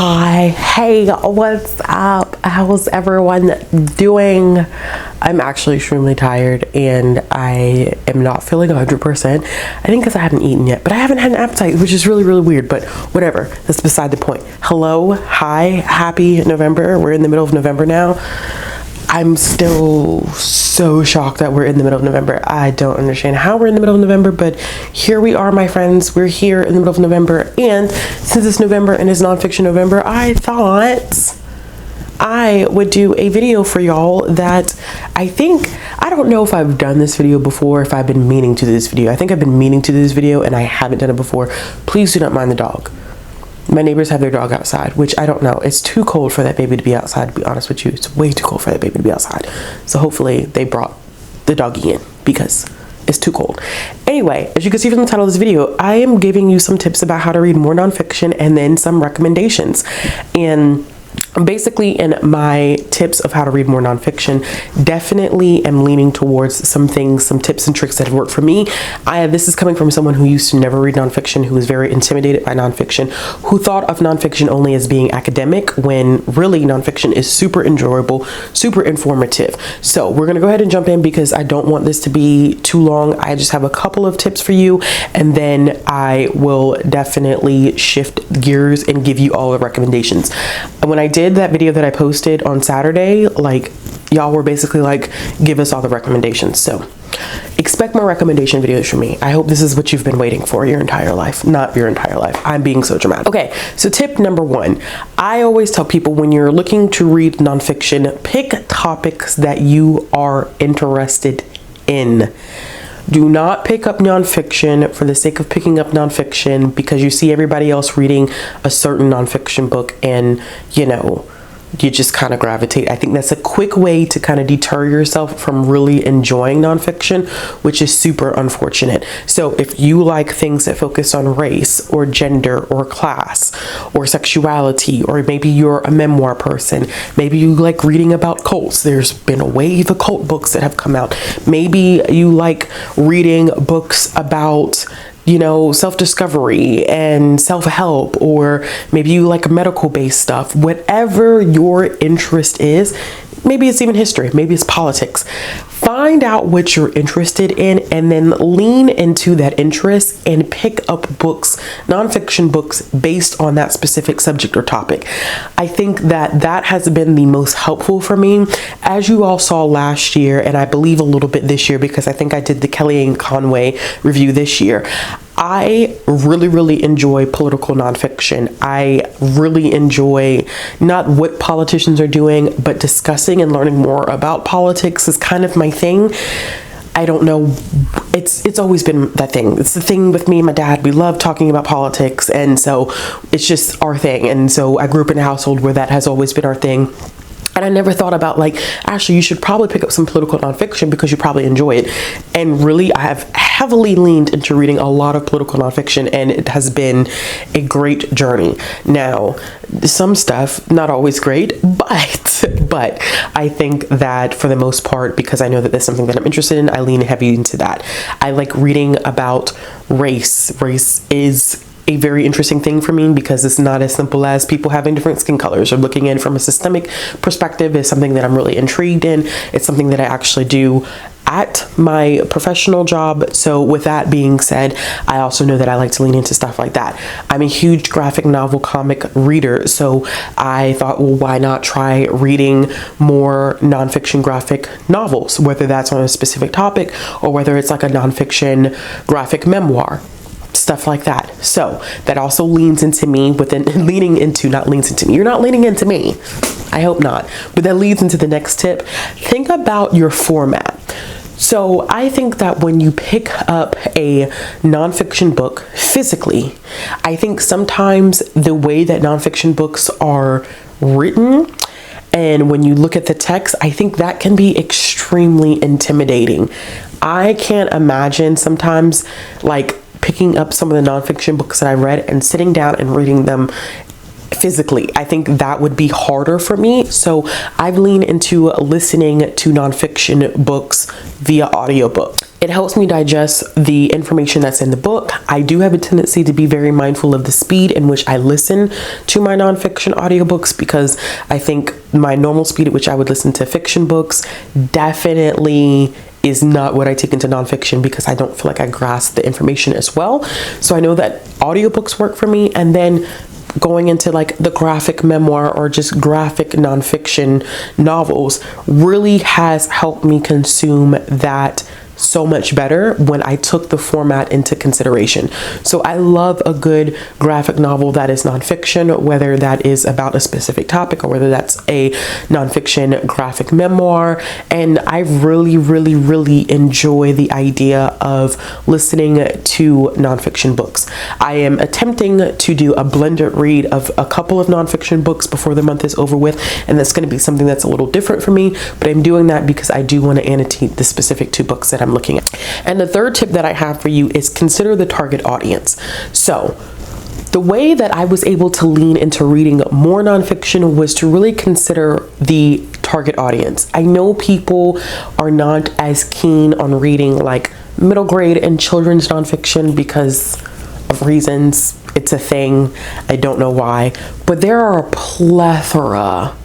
Hi, hey, what's up? How's everyone doing? I'm actually extremely tired and I am not feeling 100%. I think because I haven't eaten yet, but I haven't had an appetite, which is really, really weird, but whatever. That's beside the point. Hello, hi, happy November. We're in the middle of November now. I'm still so shocked that we're in the middle of November. I don't understand how we're in the middle of November, but here we are, my friends. We're here in the middle of November. And since it's November and it's nonfiction November, I thought I would do a video for y'all that I don't know if I've done this video before, if I've been meaning to do this video. I think I've been meaning to do this video and I haven't done it before. Please do not mind the dog. My neighbors have their dog outside, which I don't know. It's too cold for that baby to be outside, to be honest with you. It's way too cold for that baby to be outside. So hopefully they brought the doggy in because it's too cold. Anyway, as you can see from the title of this video, I am giving you some tips about how to read more nonfiction and then some recommendations. And basically in my tips of how to read more nonfiction, definitely am leaning towards some things, some tips and tricks that have worked for me. This is coming from someone who used to never read nonfiction, who was very intimidated by nonfiction, who thought of nonfiction only as being academic when really nonfiction is super enjoyable, super informative. So we're gonna go ahead and jump in because I don't want this to be too long. I just have a couple of tips for you and then I will definitely shift gears and give you all the recommendations. When I did that video that I posted on Saturday, like y'all were basically like, give us all the recommendations. So expect more recommendation videos from me. I hope this is what you've been waiting for your entire life. Not your entire life. I'm being so dramatic. Okay, so tip number one. I always tell people when you're looking to read nonfiction, pick topics that you are interested in. Do not pick up nonfiction for the sake of picking up nonfiction because you see everybody else reading a certain nonfiction book and, you know, you just kind of gravitate. I think that's a quick way to kind of deter yourself from really enjoying nonfiction, which is super unfortunate. So if you like things that focus on race or gender or class or sexuality, or maybe you're a memoir person, maybe you like reading about cults. There's been a wave of cult books that have come out. Maybe you like reading books about, you know, self-discovery and self-help, or maybe you like medical-based stuff. Whatever your interest is, maybe it's even history, maybe it's politics. Find out what you're interested in and then lean into that interest and pick up books, nonfiction books based on that specific subject or topic. I think that has been the most helpful for me. As you all saw last year, and I believe a little bit this year because I think I did the Kellyanne Conway review this year, I really, really enjoy political nonfiction. I really enjoy not what politicians are doing, but discussing and learning more about politics is kind of my thing. I don't know. It's always been that thing. It's the thing with me and my dad. We love talking about politics. And so it's just our thing. And so I grew up in a household where that has always been our thing. And I never thought about like, actually, you should probably pick up some political nonfiction because you probably enjoy it. And really, I have heavily leaned into reading a lot of political nonfiction and it has been a great journey. Now, some stuff, not always great, but I think that for the most part, because I know that that's something that I'm interested in, I lean heavy into that. I like reading about race. Race is a very interesting thing for me because it's not as simple as people having different skin colors, or looking at it from a systemic perspective is something that I'm really intrigued in. It's something that I actually do at my professional job. So with that being said, I also know that I like to lean into stuff like that. I'm a huge graphic novel comic reader, so I thought, well, why not try reading more nonfiction graphic novels, whether that's on a specific topic or whether it's like a nonfiction graphic memoir. Stuff like that. So that also leans into me not leans into me. You're not leaning into me. I hope not. But that leads into the next tip. Think about your format. So I think that when you pick up a nonfiction book physically, I think sometimes the way that nonfiction books are written, and when you look at the text, I think that can be extremely intimidating. I can't imagine sometimes like picking up some of the nonfiction books that I read and sitting down and reading them physically. I think that would be harder for me. So I've leaned into listening to nonfiction books via audiobook. It helps me digest the information that's in the book. I do have a tendency to be very mindful of the speed in which I listen to my nonfiction audiobooks, because I think my normal speed at which I would listen to fiction books definitely is not what I take into nonfiction, because I don't feel like I grasp the information as well. So I know that audiobooks work for me. And then going into like the graphic memoir or just graphic nonfiction novels really has helped me consume that so much better when I took the format into consideration. So I love a good graphic novel that is nonfiction, whether that is about a specific topic or whether that's a nonfiction graphic memoir. And I really, really, really enjoy the idea of listening to nonfiction books. I am attempting to do a blended read of a couple of nonfiction books before the month is over with, and that's going to be something that's a little different for me, but I'm doing that because I do want to annotate the specific 2 books that I'm looking at. And the third tip that I have for you is consider the target audience. So the way that I was able to lean into reading more nonfiction was to really consider the target audience. I know people are not as keen on reading like middle grade and children's nonfiction because of reasons. It's a thing. I don't know why, but there are a plethora,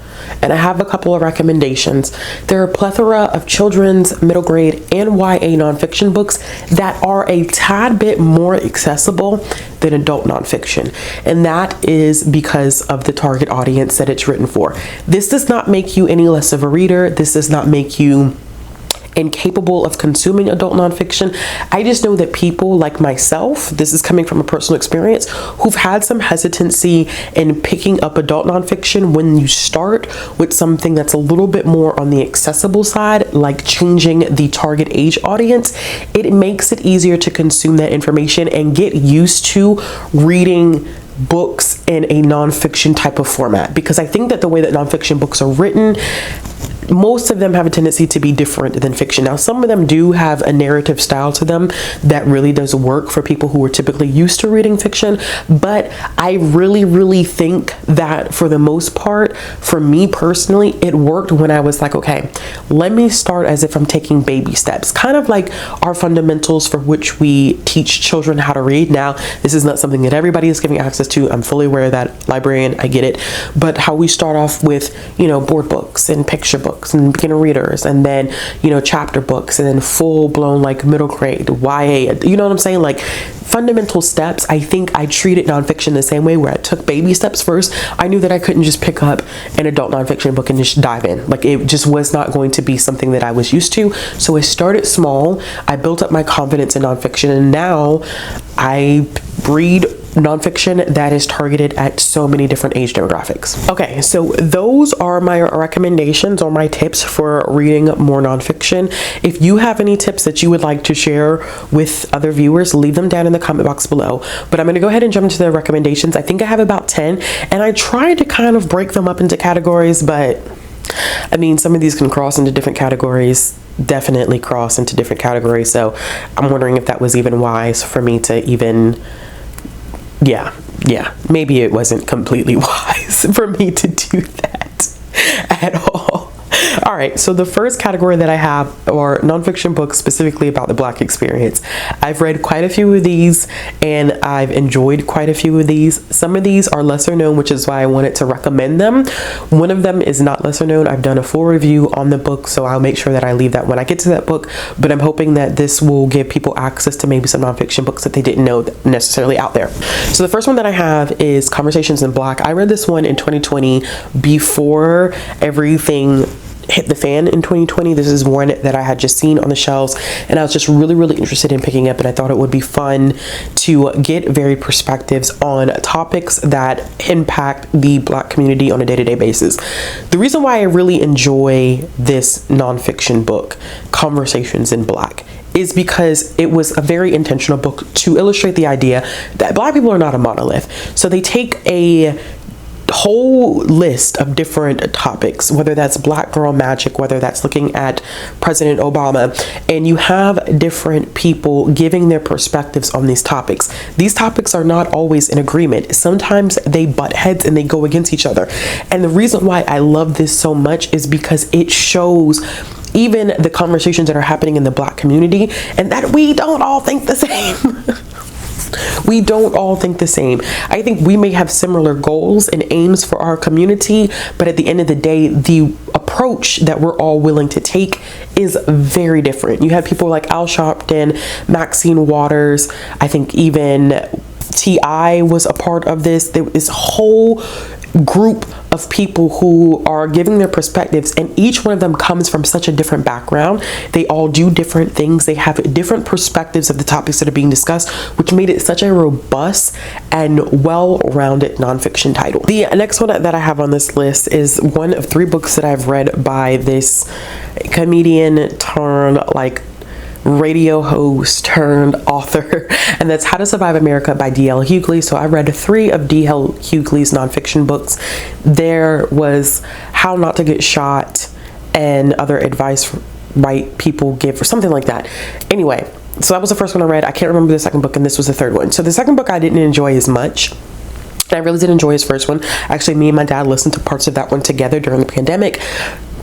and I have a couple of recommendations. There are a plethora of children's, middle grade, and YA nonfiction books that are a tad bit more accessible than adult nonfiction. And that is because of the target audience that it's written for. This does not make you any less of a reader. This does not make you incapable of consuming adult nonfiction. I just know that people like myself, this is coming from a personal experience, who've had some hesitancy in picking up adult nonfiction when you start with something that's a little bit more on the accessible side, like changing the target age audience. It makes it easier to consume that information and get used to reading books in a nonfiction type of format, because I think that the way that nonfiction books are written, most of them have a tendency to be different than fiction. Now, some of them do have a narrative style to them that really does work for people who are typically used to reading fiction. But I really, really think that for the most part, for me personally, it worked when I was like, okay, let me start as if I'm taking baby steps, kind of like our fundamentals for which we teach children how to read. Now, this is not something that everybody is giving access to. I'm fully aware of that, librarian, I get it. But how we start off with, board books and picture books and beginner readers, and then chapter books, and then full-blown like middle grade YA, you know what I'm saying, like fundamental steps. I think I treated nonfiction the same way, where I took baby steps first. I knew that I couldn't just pick up an adult nonfiction book and just dive in. Like, it just was not going to be something that I was used to. So I started small. I built up my confidence in nonfiction, and now I read nonfiction that is targeted at so many different age demographics. Okay, so those are my recommendations or my tips for reading more nonfiction. If you have any tips that you would like to share with other viewers, leave them down in the comment box below. But I'm going to go ahead and jump into the recommendations. I think I have about 10, and I tried to kind of break them up into categories, but I mean, some of these can cross into different categories, definitely cross into different categories. So I'm wondering if that was even wise for me to even, maybe it wasn't completely wise for me to do that at all. All right, so the first category that I have are nonfiction books specifically about the Black experience. I've read quite a few of these, and I've enjoyed quite a few of these. Some of these are lesser known, which is why I wanted to recommend them. One of them is not lesser known. I've done a full review on the book, so I'll make sure that I leave that when I get to that book, but I'm hoping that this will give people access to maybe some nonfiction books that they didn't know necessarily out there. So the first one that I have is Conversations in Black. I read this one in 2020 before everything hit the fan in 2020. This is one that I had just seen on the shelves, and I was just really, really interested in picking up, and I thought it would be fun to get varied perspectives on topics that impact the Black community on a day-to-day basis. The reason why I really enjoy this nonfiction book, Conversations in Black, is because it was a very intentional book to illustrate the idea that Black people are not a monolith. So they take a whole list of different topics, whether that's Black Girl Magic, whether that's looking at President Obama, and you have different people giving their perspectives on these topics. These topics are not always in agreement. Sometimes they butt heads and they go against each other. And the reason why I love this so much is because it shows even the conversations that are happening in the Black community, and that we don't all think the same. We don't all think the same. I think we may have similar goals and aims for our community, but at the end of the day, the approach that we're all willing to take is very different. You have people like Al Sharpton, Maxine Waters, I think even T.I. was a part of this. There was a whole group of people who are giving their perspectives, and each one of them comes from such a different background. They all do different things. They have different perspectives of the topics that are being discussed, which made it such a robust and well-rounded nonfiction title. The next one that I have on this list is one of 3 books that I've read by this comedian turned like radio host turned author, and that's How to Survive America by D.L. Hughley. So I read 3 of D.L. Hughley's nonfiction books. There was How Not to Get Shot and Other Advice White People Give, or something like that. Anyway, so that was the first one I read. I can't remember the second book, and this was the third one. So the second book I didn't enjoy as much. I really did enjoy his first one. Actually, me and my dad listened to parts of that one together during the pandemic.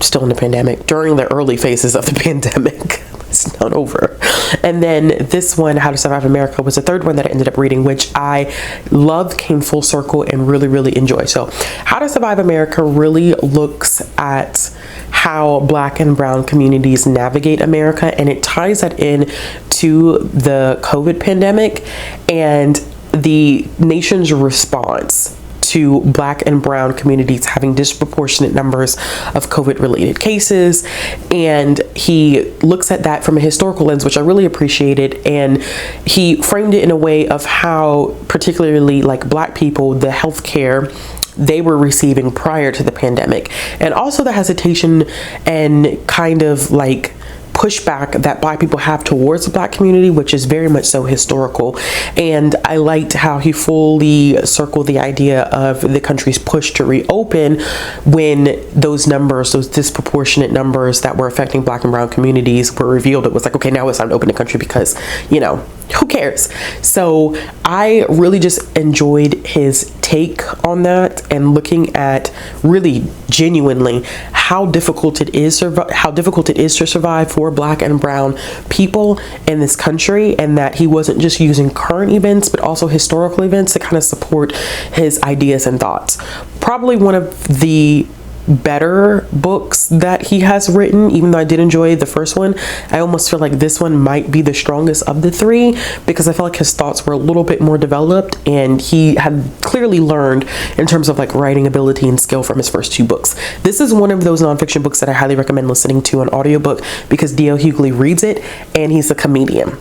Still in the pandemic, during the early phases of the pandemic. It's not over. And then this one, How to Survive America, was the third one that I ended up reading, which I loved, came full circle, and really enjoyed. So How to Survive America really looks at how Black and brown communities navigate America, and it ties that in to the COVID pandemic and the nation's response to Black and brown communities having disproportionate numbers of COVID related cases. And he looks at that from a historical lens, which I really appreciated. And he framed it in a way of how particularly like Black people, the healthcare they were receiving prior to the pandemic, and also the hesitation and kind of like pushback that Black people have towards the Black community, which is very much so historical. And I liked how he fully circled the idea of the country's push to reopen when those numbers, those disproportionate numbers that were affecting Black and brown communities were revealed. It was like, okay, now it's time to open the country because, you know, who cares? So I really just enjoyed his take on that, and looking at really genuinely how difficult it is to survive for Black and brown people in this country, and that he wasn't just using current events but also historical events to kind of support his ideas and thoughts. Probably one of the better books that he has written, even though I did enjoy the first one. I almost feel like this one might be the strongest of the 3, because I feel like his thoughts were a little bit more developed, and he had clearly learned in terms of like writing ability and skill from his first 2 books. This is one of those nonfiction books that I highly recommend listening to an audiobook, because D.L. Hughley reads it and he's a comedian.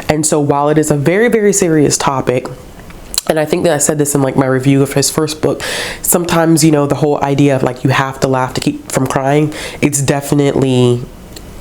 And so while it is a very serious topic, and I think that I said this in like my review of his first book, sometimes, you know, the whole idea of like you have to laugh to keep from crying, it's definitely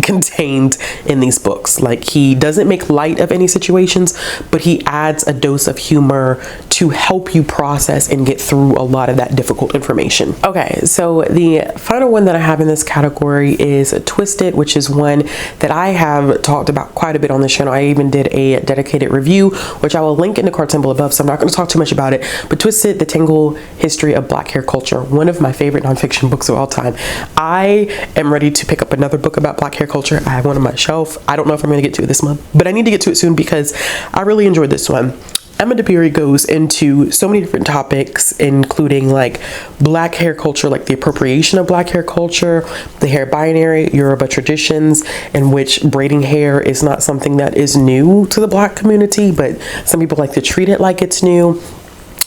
contained in these books. Like, he doesn't make light of any situations, but he adds a dose of humor to help you process and get through a lot of that difficult information. Okay, so the final one that I have in this category is Twisted, which is one that I have talked about quite a bit on this channel. I even did a dedicated review, which I will link in the card symbol above, so I'm not going to talk too much about it. But Twisted, The Tangled History of Black Hair Culture, one of my favorite nonfiction books of all time. I am ready to pick up another book about Black hair culture. I have one on my shelf. I don't know if I'm going to get to it this month, but I need to get to it soon because I really enjoyed this one. Emma Dabiri goes into so many different topics, including like Black hair culture, like the appropriation of Black hair culture, the hair binary, Yoruba traditions, in which braiding hair is not something that is new to the Black community, but some people like to treat it like it's new.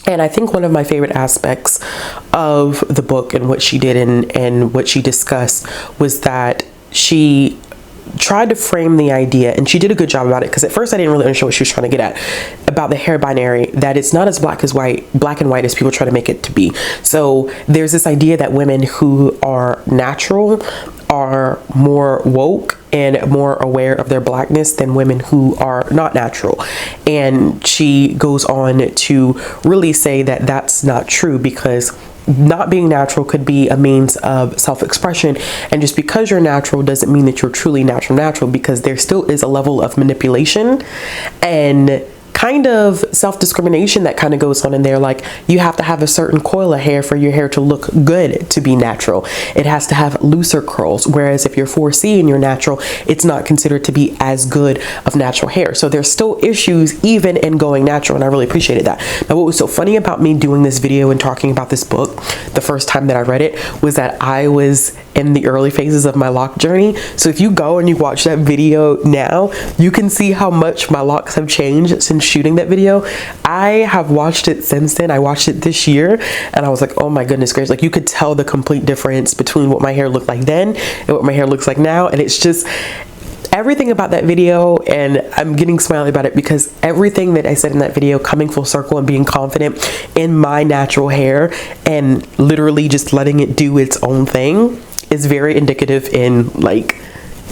And I think one of my favorite aspects of the book and what she did and what she discussed was that she tried to frame the idea, and she did a good job about it, because at first I didn't really understand what she was trying to get at about the hair binary, that it's not as black and white as people try to make it to be. So there's this idea that women who are natural are more woke and more aware of their blackness than women who are not natural. And she goes on to really say that that's not true, because not being natural could be a means of self-expression, and just because you're natural doesn't mean that you're truly natural, because there still is a level of manipulation and kind of self-discrimination that kind of goes on in there. Like, you have to have a certain coil of hair for your hair to look good to be natural. It has to have looser curls, whereas if you're 4C and you're natural, it's not considered to be as good of natural hair. So there's still issues even in going natural, and I really appreciated that. Now, what was so funny about me doing this video and talking about this book the first time that I read it was that I was in the early phases of my lock journey. So if you go and you watch that video now, you can see how much my locks have changed since shooting that video. I have watched it since then. I watched it this year and I was like, oh my goodness gracious. Like, you could tell the complete difference between what my hair looked like then and what my hair looks like now. And it's just everything about that video, and I'm getting smiley about it because everything that I said in that video, coming full circle and being confident in my natural hair and literally just letting it do its own thing, is very indicative in like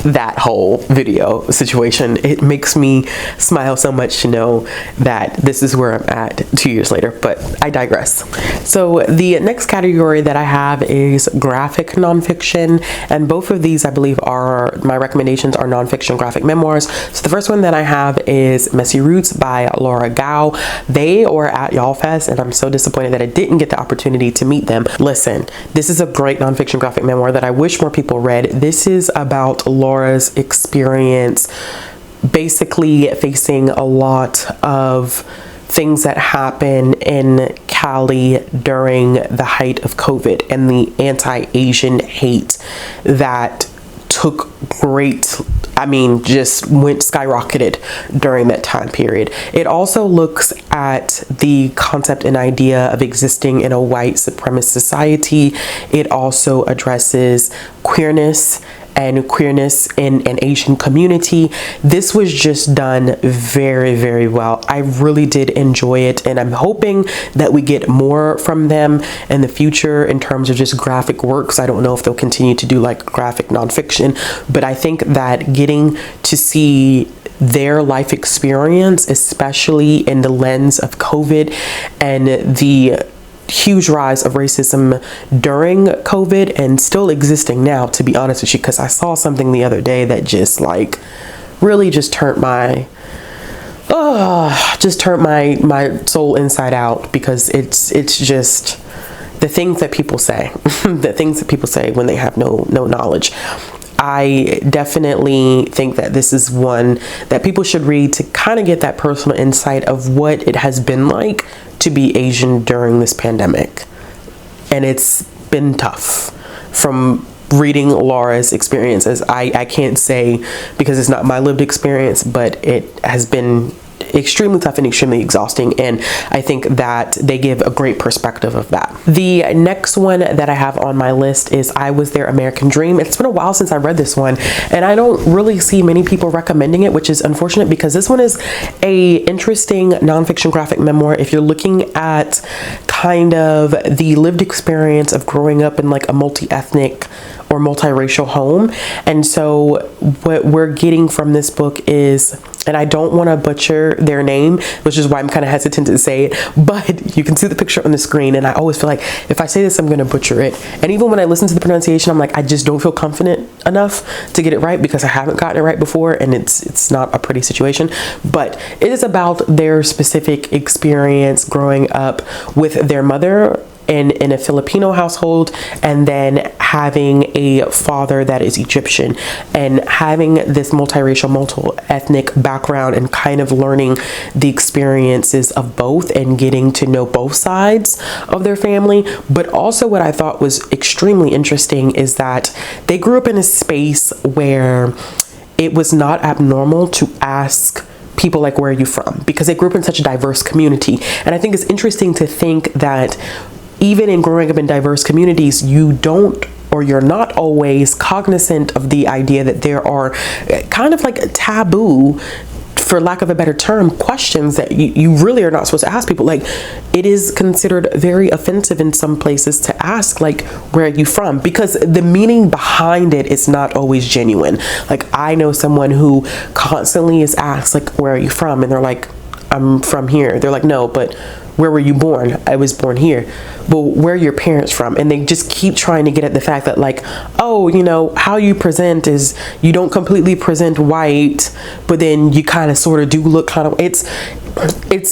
that whole video situation. It makes me smile so much to know that this is where I'm at 2 years later, but I digress. So the next category that I have is graphic nonfiction, and both of these I believe are my recommendations are nonfiction graphic memoirs. So the first one that I have is Messy Roots by Laura Gao. They were at Y'all Fest and I'm so disappointed that I didn't get the opportunity to meet them. Listen, this is a great nonfiction graphic memoir that I wish more people read. This is about Laura's experience basically facing a lot of things that happen in Cali during the height of COVID and the anti-Asian hate that took just went skyrocketed during that time period. It also looks at the concept and idea of existing in a white supremacist society. It also addresses queerness and queerness in an Asian community. This was just done very, very well. I really did enjoy it, and I'm hoping that we get more from them in the future in terms of just graphic works. I don't know if they'll continue to do like graphic nonfiction, but I think that getting to see their life experience, especially in the lens of COVID and the huge rise of racism during COVID and still existing now, to be honest with you, because I saw something the other day that just like really just turned my soul inside out, because it's just the things that people say the things that people say when they have no knowledge. I definitely think that this is one that people should read to kind of get that personal insight of what it has been like to be Asian during this pandemic. And it's been tough. From reading Laura's experiences, I can't say because it's not my lived experience, but it has been extremely tough and extremely exhausting, and I think that they give a great perspective of that. The next one that I have on my list is I Was Their American Dream. It's been a while since I read this one, and I don't really see many people recommending it, which is unfortunate because this one is a interesting nonfiction graphic memoir if you're looking at kind of the lived experience of growing up in like a multi-ethnic or multiracial home. And so what we're getting from this book is, and I don't want to butcher their name, which is why I'm kind of hesitant to say it, but you can see the picture on the screen, and I always feel like if I say this, I'm going to butcher it. And even when I listen to the pronunciation, I'm like, I just don't feel confident enough to get it right because I haven't gotten it right before, and it's not a pretty situation. But it is about their specific experience growing up with their mother in a Filipino household, and then having a father that is Egyptian, and having this multiracial, multi-ethnic background, and kind of learning the experiences of both and getting to know both sides of their family. But also what I thought was extremely interesting is that they grew up in a space where it was not abnormal to ask people like, where are you from? Because they grew up in such a diverse community. And I think it's interesting to think that even in growing up in diverse communities, you don't, or you're not always cognizant of the idea that there are kind of like a taboo, for lack of a better term, questions that you really are not supposed to ask people. Like, it is considered very offensive in some places to ask, like, where are you from? Because the meaning behind it is not always genuine. Like, I know someone who constantly is asked, like, where are you from? And they're like, I'm from here. They're like, no, but where were you born? I was born here. Well, where are your parents from? And they just keep trying to get at the fact that like, oh, you know, how you present is you don't completely present white, but then you kind of sort of do look kind of, it's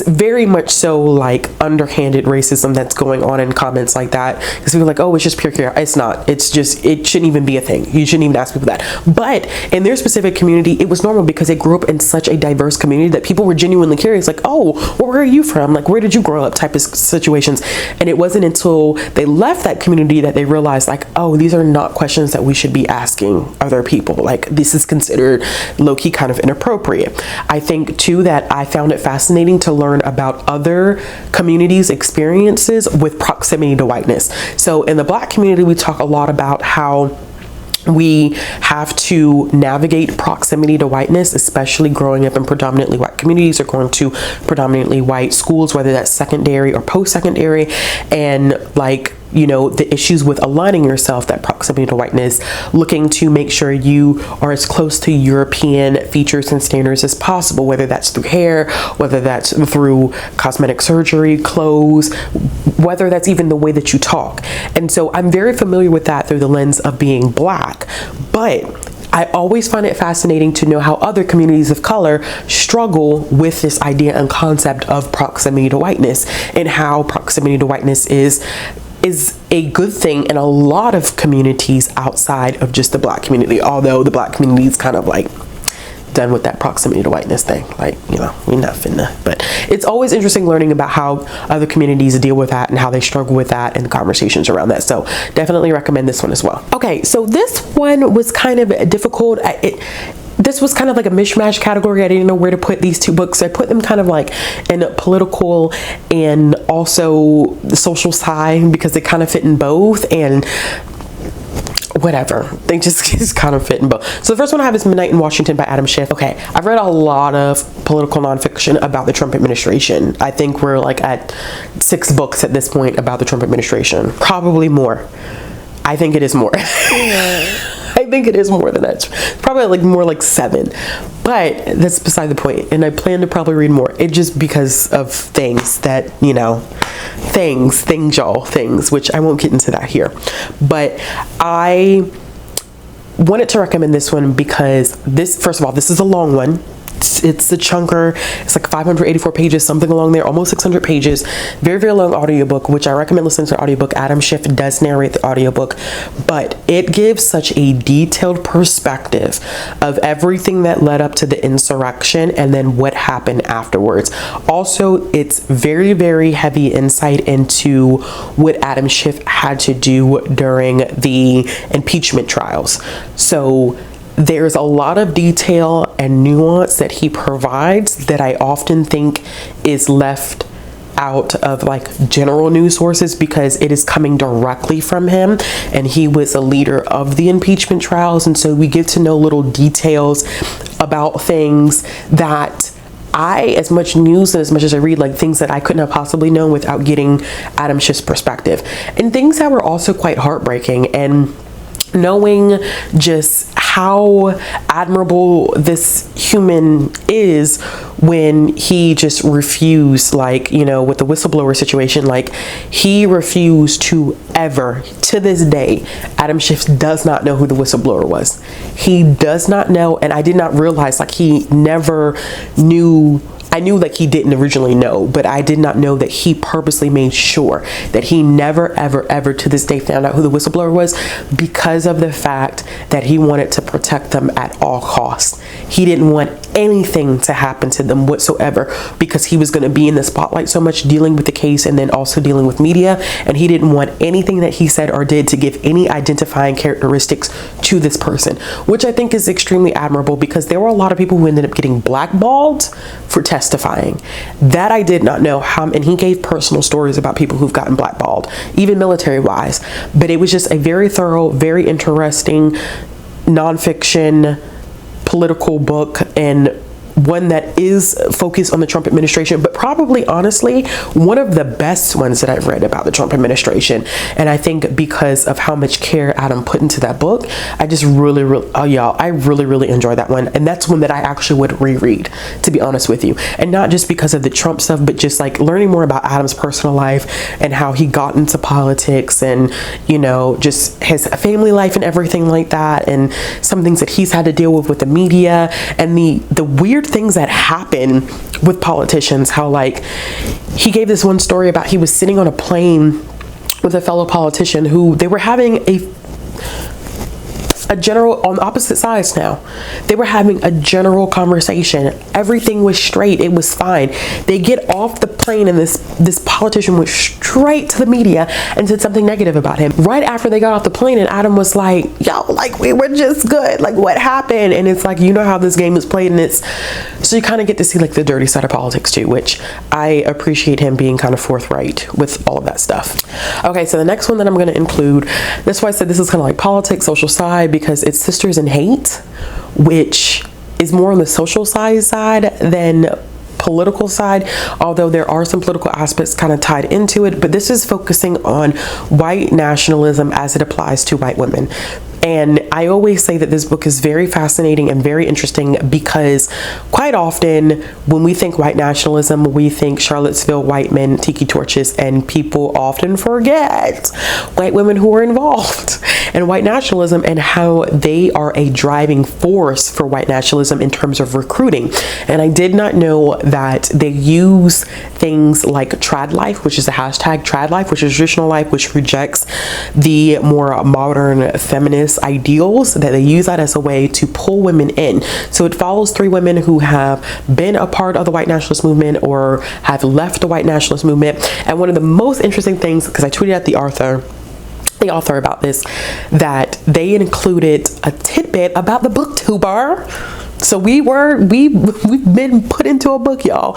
very much so like underhanded racism that's going on in comments like that, because people are like, oh, it's just pure care. It's not. It's just, it shouldn't even be a thing. You shouldn't even ask people that. But in their specific community, it was normal because they grew up in such a diverse community that people were genuinely curious, like, oh, well, where are you from? Like, where did you grow up? Type of situations. And it wasn't until they left that community that they realized like, oh, these are not questions that we should be asking other people. Like, this is considered low-key kind of inappropriate. I think too that I found it fascinating to learn about other communities' experiences with proximity to whiteness. So in the Black community, we talk a lot about how we have to navigate proximity to whiteness, especially growing up in predominantly white communities or going to predominantly white schools, whether that's secondary or post-secondary, and like, you know, the issues with aligning yourself, that proximity to whiteness, looking to make sure you are as close to European features and standards as possible, whether that's through hair, whether that's through cosmetic surgery, clothes, whether that's even the way that you talk. And so I'm very familiar with that through the lens of being Black, but I always find it fascinating to know how other communities of color struggle with this idea and concept of proximity to whiteness, and how proximity to whiteness is a good thing in a lot of communities outside of just the Black community, although the Black community is kind of like done with that proximity to whiteness thing. Like, you know, we're not finna, but it's always interesting learning about how other communities deal with that and how they struggle with that and the conversations around that. So definitely recommend this one as well. Okay, so this one was kind of difficult. This was kind of like a mishmash category. I didn't know where to put these two books. So I put them kind of like in a political and also the social side, because they kind of fit in both, and whatever, they just kind of fit in both. So the first one I have is Midnight in Washington by Adam Schiff. Okay, I've read a lot of political nonfiction about the Trump administration. I think we're like at 6 books at this point about the Trump administration, probably more. I think it is more. I think it is more than that. Probably like more like 7, but that's beside the point. And I plan to probably read more. It just because of things that, you know, things, which I won't get into that here. But I wanted to recommend this one because this, first of all, this is a long one. It's a chunker. It's like 584 pages, something along there, almost 600 pages. Very, very long audiobook, which I recommend listening to the audiobook. Adam Schiff does narrate the audiobook, but it gives such a detailed perspective of everything that led up to the insurrection and then what happened afterwards. Also, it's very, very heavy insight into what Adam Schiff had to do during the impeachment trials. So there's a lot of detail and nuance that he provides that I often think is left out of like general news sources, because it is coming directly from him, and he was a leader of the impeachment trials. And so we get to know little details about things that as much news and as much as I read, like things that I couldn't have possibly known without getting Adam Schiff's perspective, and things that were also quite heartbreaking, and knowing just how admirable this human is when he just refused, like, you know, with the whistleblower situation, like he refused to ever, to this day, Adam Schiff does not know who the whistleblower was. He does not know, and I did not realize, like, he never knew. I knew like he didn't originally know, but I did not know that he purposely made sure that he never, ever, ever to this day found out who the whistleblower was, because of the fact that he wanted to protect them at all costs. He didn't want anything to happen to them whatsoever, because he was going to be in the spotlight so much dealing with the case and then also dealing with media, and he didn't want anything that he said or did to give any identifying characteristics to this person, which I think is extremely admirable, because there were a lot of people who ended up getting blackballed for testifying. That I did not know how, and he gave personal stories about people who've gotten blackballed, even military wise. But it was just a very thorough, very interesting nonfiction political book, and one that is focused on the Trump administration, but probably honestly one of the best ones that I've read about the Trump administration. And I think because of how much care Adam put into that book, I just really I really enjoy that one. And that's one that I actually would reread, to be honest with you. And not just because of the Trump stuff, but just like learning more about Adam's personal life and how he got into politics, and you know, just his family life and everything like that, and some things that he's had to deal with the media, and the weird things that happen with politicians. How like he gave this one story about he was sitting on a plane with a fellow politician who they were having a general, on opposite sides now. They were having a general conversation. Everything was straight. It was fine. They get off the plane and this politician went straight to the media and said something negative about him. Right after they got off the plane, and Adam was like, yo, like we were just good. Like what happened? And it's like, you know how this game is played, and it's, so you kind of get to see like the dirty side of politics too, which I appreciate him being kind of forthright with all of that stuff. Okay, so the next one that I'm going to include, that's why I said this is kind of like politics, social side, because it's Sisters in Hate, which is more on the social side than political side, although there are some political aspects kind of tied into it. But this is focusing on white nationalism as it applies to white women. And I always say that this book is very fascinating and very interesting because quite often when we think white nationalism, we think Charlottesville white men, tiki torches, and people often forget white women who are involved in white nationalism and how they are a driving force for white nationalism in terms of recruiting. And I did not know that they use things like trad life, which is the hashtag trad life, which is traditional life, which rejects the more modern feminist ideals, that they use that as a way to pull women in. So it follows 3 women who have been a part of the white nationalist movement or have left the white nationalist movement. And one of the most interesting things, because I tweeted at the author about this, that they included a tidbit about the booktuber. So we've been put into a book, y'all.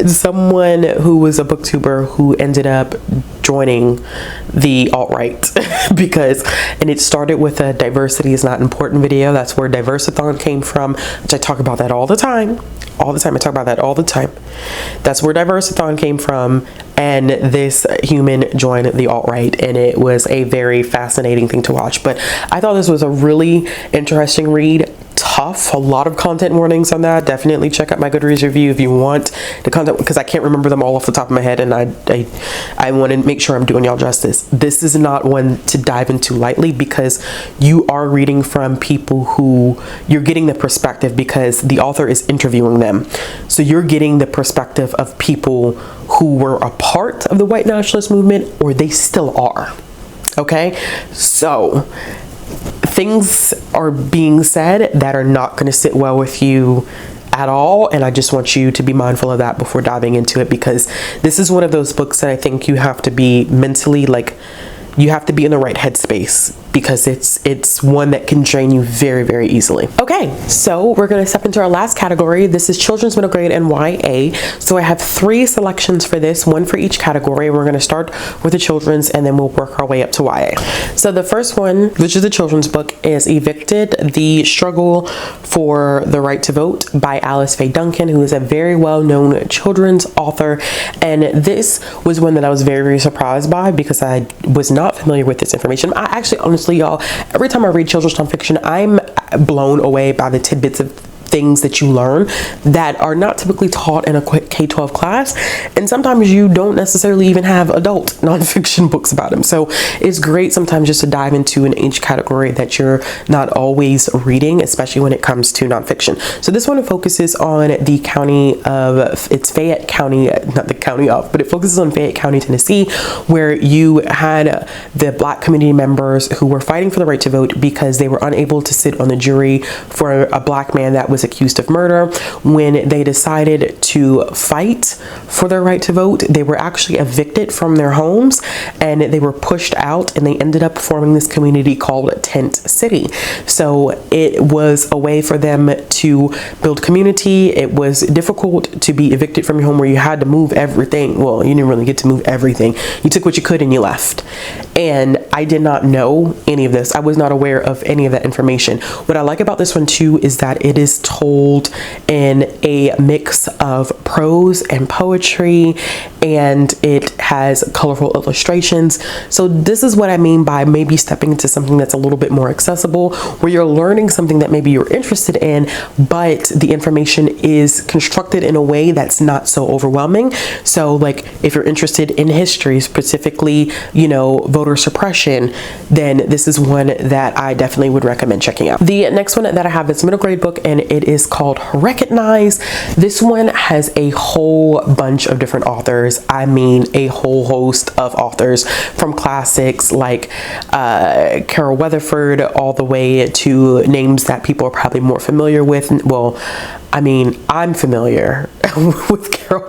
Someone who was a booktuber who ended up joining the alt-right because, and it started with a diversity is not important video. That's where Diversathon came from, which I talk about that all the time. I talk about that all the time. That's where Diversathon came from. And this human joined the alt-right, and it was a very fascinating thing to watch. But I thought this was a really interesting read. Tough, a lot of content warnings on that. Definitely check out my Goodreads review if you want the content, because I can't remember them all off the top of my head, and I want to make sure I'm doing y'all justice. This is not one to dive into lightly, because you are reading from people who you're getting the perspective, because the author is interviewing them. So you're getting the perspective of people who were a part of the white nationalist movement, or they still are. Okay, so things are being said that are not going to sit well with you at all, and I just want you to be mindful of that before diving into it, because this is one of those books that I think you have to be mentally, like, you have to be in the right headspace, because it's one that can drain you very, very easily. Okay, so we're going to step into our last category. This is children's, middle grade, and YA. So I have 3 selections for this, one for each category. We're going to start with the children's, and then we'll work our way up to YA. So the first one, which is a children's book, is Evicted: The Struggle for the Right to Vote by Alice Faye Duncan, who is a very well-known children's author. And this was one that I was very, very surprised by, because I was not familiar with this information. I actually, honestly, y'all, every time I read children's nonfiction, I'm blown away by the tidbits of things that you learn that are not typically taught in a K-12 class, and sometimes you don't necessarily even have adult nonfiction books about them. So it's great sometimes just to dive into an age category that you're not always reading, especially when it comes to nonfiction. So this one focuses on the county of, it's Fayette County, not the county of, but it focuses on Fayette County, Tennessee, where you had the Black community members who were fighting for the right to vote because they were unable to sit on the jury for a Black man that was accused of murder. When they decided to fight for their right to vote, they were actually evicted from their homes and they were pushed out, and they ended up forming this community called Tent City. So it was a way for them to build community. It was difficult to be evicted from your home where you had to move everything. Well, you didn't really get to move everything. You took what you could and you left. And I did not know any of this. I was not aware of any of that information. What I like about this one too is that it is told in a mix of prose and poetry, and it has colorful illustrations. So this is what I mean by maybe stepping into something that's a little bit more accessible, where you're learning something that maybe you're interested in, but the information is constructed in a way that's not so overwhelming. So like if you're interested in history, specifically, you know, voter suppression, then this is one that I definitely would recommend checking out. The next one that I have is a middle grade book, and it is called Recognize. This one has a whole bunch of different authors. I mean, a whole host of authors, from classics like Carol Weatherford all the way to names that people are probably more familiar with. Well, I mean, I'm familiar with Carol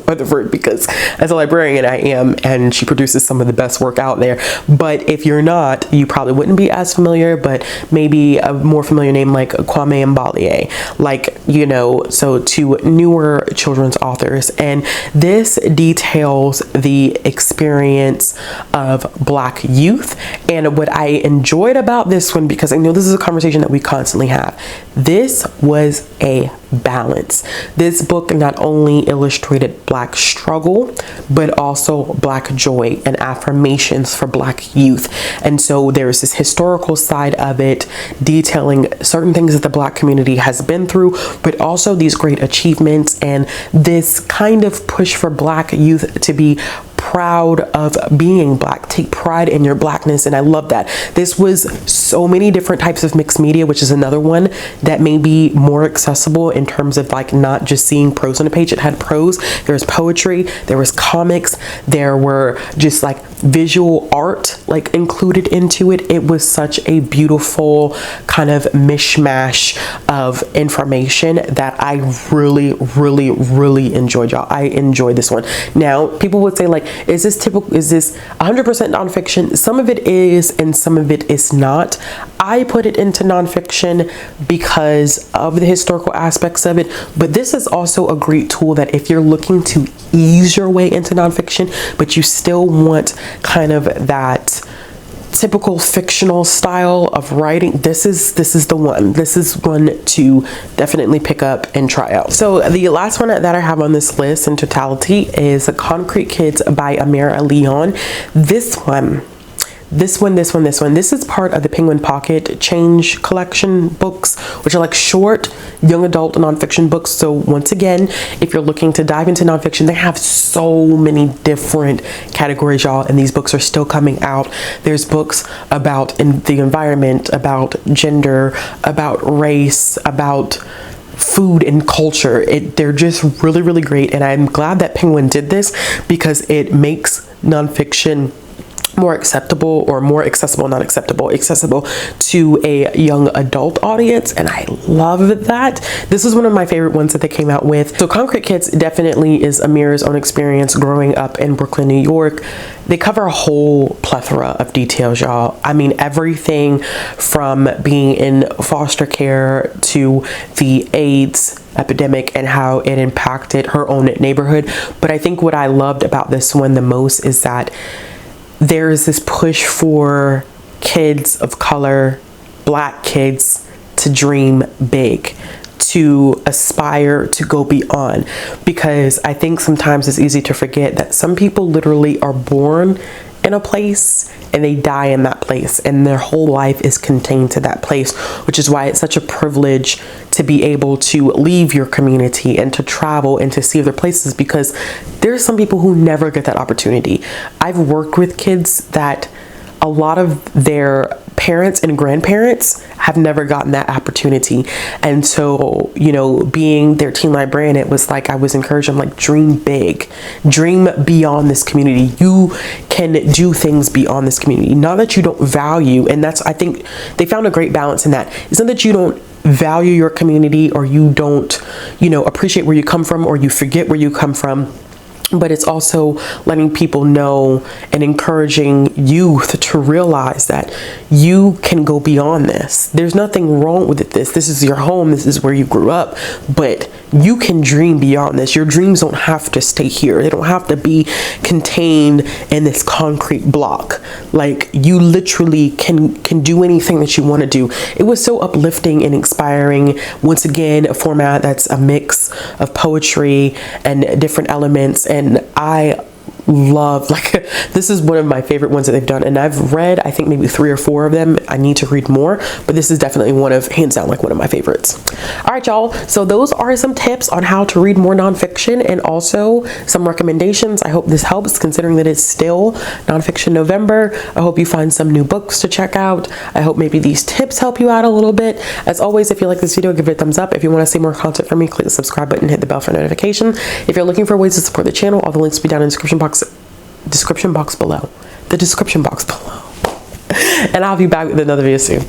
Weatherford because as a librarian I am, and she produces some of the best work out there. But if you're not, you probably wouldn't be as familiar, but maybe a more familiar name like Kwame Mbalie, like, you know, so to newer children's authors. And this details the experience of Black youth. And what I enjoyed about this one, because I know this is a conversation that we constantly have, this was a balance. This book not only illustrated Black struggle, but also Black joy and affirmations for Black youth. And so there's this historical side of it, detailing certain things that the Black community has been through, but also these great achievements and this kind of push for Black youth to be proud of being Black, take pride in your Blackness. And I love that. This was so many different types of mixed media, which is another one that may be more accessible in terms of like not just seeing prose on a page. It had prose, there was poetry, there was comics, there were just like visual art like included into it. It was such a beautiful kind of mishmash of information that I really enjoyed, y'all. I enjoyed this one. Now, people would say like, is this 100% nonfiction? Some of it is and some of it is not. I put it into nonfiction because of the historical aspects of it, but this is also a great tool that if you're looking to ease your way into nonfiction, but you still want kind of that typical fictional style of writing, this is the one. This is one to definitely pick up and try out. So the last one that I have on this list in totality is Concrete Kids by Amira Leon. This is part of the Penguin Pocket Change collection books, which are like short young adult nonfiction books. So once again, if you're looking to dive into nonfiction, they have so many different categories, y'all, and these books are still coming out. There's books about the environment, about gender, about race, about food and culture. They're just really great, and I'm glad that Penguin did this because it makes nonfiction more acceptable, or more accessible, not acceptable, accessible to a young adult audience. And I love that. This is one of my favorite ones that they came out with. So Concrete Kids definitely is Amira's own experience growing up in Brooklyn, New York. They cover a whole plethora of details, y'all. I mean, everything from being in foster care to the AIDS epidemic and how it impacted her own neighborhood. But I think what I loved about this one the most is that there is this push for kids of color, Black kids, to dream big, to aspire to go beyond. Because I think sometimes it's easy to forget that some people literally are born in a place and they die in that place, and their whole life is contained to that place, which is why it's such a privilege to be able to leave your community and to travel and to see other places, because there's some people who never get that opportunity. I've worked with kids that a lot of their parents and grandparents have never gotten that opportunity. And so, you know, being their teen librarian, it was like I was encouraged, I'm like, dream big, dream beyond this community. You can do things beyond this community. Not that you don't value, and that's, I think they found a great balance in that. It's not that you don't value your community, or you don't, you know, appreciate where you come from, or you forget where you come from. But it's also letting people know and encouraging youth to realize that you can go beyond this. There's nothing wrong with it. This is your home. This is where you grew up, but you can dream beyond this. Your dreams don't have to stay here. They don't have to be contained in this concrete block. Like, you literally can do anything that you want to do. It was so uplifting and inspiring. Once again, a format that's a mix of poetry and different elements. And I love, like, this is one of my favorite ones that they've done, and I've read I think maybe 3 or 4 of them. I need to read more, but this is definitely one of, hands down, like one of my favorites. All right, y'all, so those are some tips on how to read more nonfiction, and also some recommendations. I hope this helps, considering that it's still Nonfiction November. I hope you find some new books to check out. I hope maybe these tips help you out a little bit. As always, if you like this video, give it a thumbs up. If you want to see more content from me, click the subscribe button, hit the bell for notification. If you're looking for ways to support the channel, all the links will be down in the description box below. And I'll be back with another video soon.